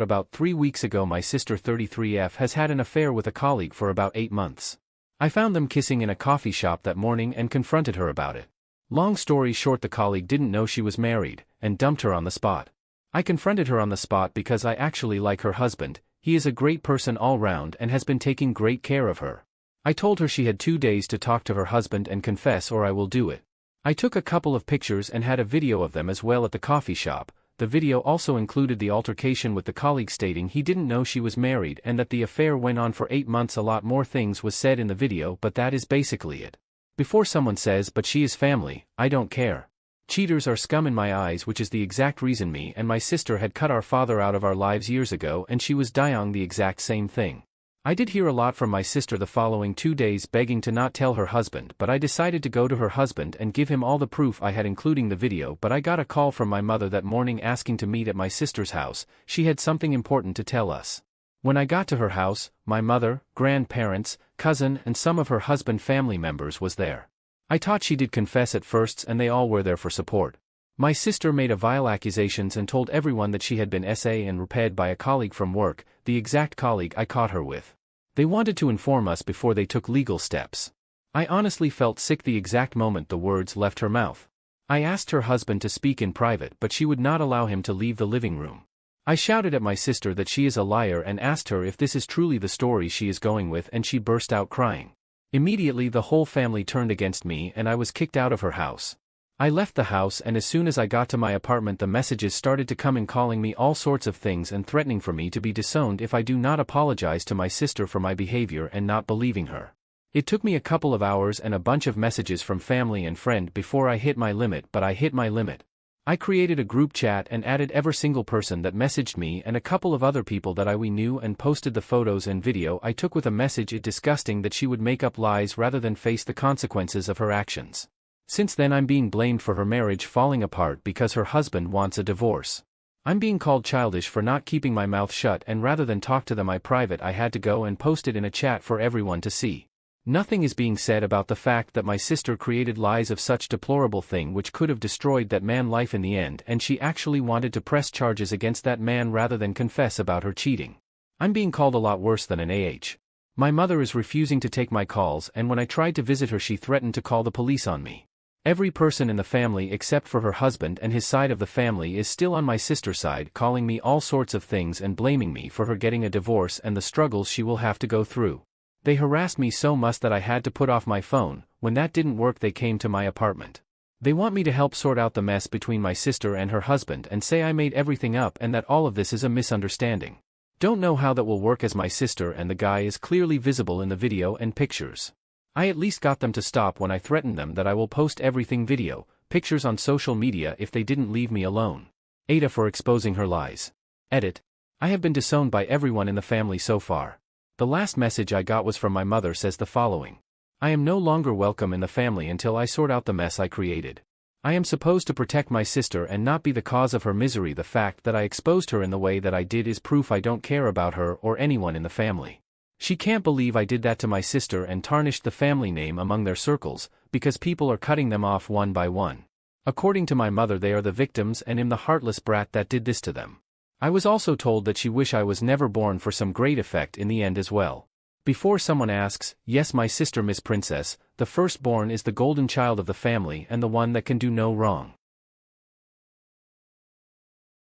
About 3 weeks ago my sister 33F has had an affair with a colleague for about 8 months. I found them kissing in a coffee shop that morning and confronted her about it. Long story short, the colleague didn't know she was married, and dumped her on the spot. I confronted her on the spot because I actually like her husband. He is a great person all round and has been taking great care of her. I told her she had 2 days to talk to her husband and confess or I will do it. I took a couple of pictures and had a video of them as well at the coffee shop. The video also included the altercation with the colleague stating he didn't know she was married and that the affair went on for 8 months. A lot more things was said in the video, but that is basically it. Before someone says, but she is family, I don't care. Cheaters are scum in my eyes, which is the exact reason me and my sister had cut our father out of our lives years ago, and she was dying the exact same thing. I did hear a lot from my sister the following 2 days begging to not tell her husband, but I decided to go to her husband and give him all the proof I had, including the video. But I got a call from my mother that morning asking to meet at my sister's house. She had something important to tell us. When I got to her house, my mother, grandparents, cousin and some of her husband family members was there. I thought she did confess at first and they all were there for support. My sister made a vile accusations and told everyone that she had been and raped by a colleague from work, the exact colleague I caught her with. They wanted to inform us before they took legal steps. I honestly felt sick the exact moment the words left her mouth. I asked her husband to speak in private, but she would not allow him to leave the living room. I shouted at my sister that she is a liar and asked her if this is truly the story she is going with, and she burst out crying. Immediately the whole family turned against me and I was kicked out of her house. I left the house, and as soon as I got to my apartment the messages started to come in calling me all sorts of things and threatening for me to be disowned if I do not apologize to my sister for my behavior and not believing her. It took me a couple of hours and a bunch of messages from family and friend before I hit my limit, but I hit my limit. I created a group chat and added every single person that messaged me and a couple of other people that we knew and posted the photos and video I took with a message it disgusting that she would make up lies rather than face the consequences of her actions. Since then I'm being blamed for her marriage falling apart because her husband wants a divorce. I'm being called childish for not keeping my mouth shut, and rather than talk to them I had to go and post it in a chat for everyone to see. Nothing is being said about the fact that my sister created lies of such deplorable thing which could have destroyed that man's life in the end, and she actually wanted to press charges against that man rather than confess about her cheating. I'm being called a lot worse than an AH. My mother is refusing to take my calls, and when I tried to visit her she threatened to call the police on me. Every person in the family except for her husband and his side of the family is still on my sister's side, calling me all sorts of things and blaming me for her getting a divorce and the struggles she will have to go through. They harassed me so much that I had to put off my phone. When that didn't work they came to my apartment. They want me to help sort out the mess between my sister and her husband and say I made everything up and that all of this is a misunderstanding. Don't know how that will work as my sister and the guy is clearly visible in the video and pictures. I at least got them to stop when I threatened them that I will post everything video, pictures on social media if they didn't leave me alone. AITAH for exposing her lies. Edit. I have been disowned by everyone in the family so far. The last message I got was from my mother, says the following. I am no longer welcome in the family until I sort out the mess I created. I am supposed to protect my sister and not be the cause of her misery. The fact that I exposed her in the way that I did is proof I don't care about her or anyone in the family. She can't believe I did that to my sister and tarnished the family name among their circles, because people are cutting them off one by one. According to my mother they are the victims and am the heartless brat that did this to them. I was also told that she wish I was never born for some great effect in the end as well. Before someone asks, yes, my sister Miss Princess, the firstborn is the golden child of the family and the one that can do no wrong.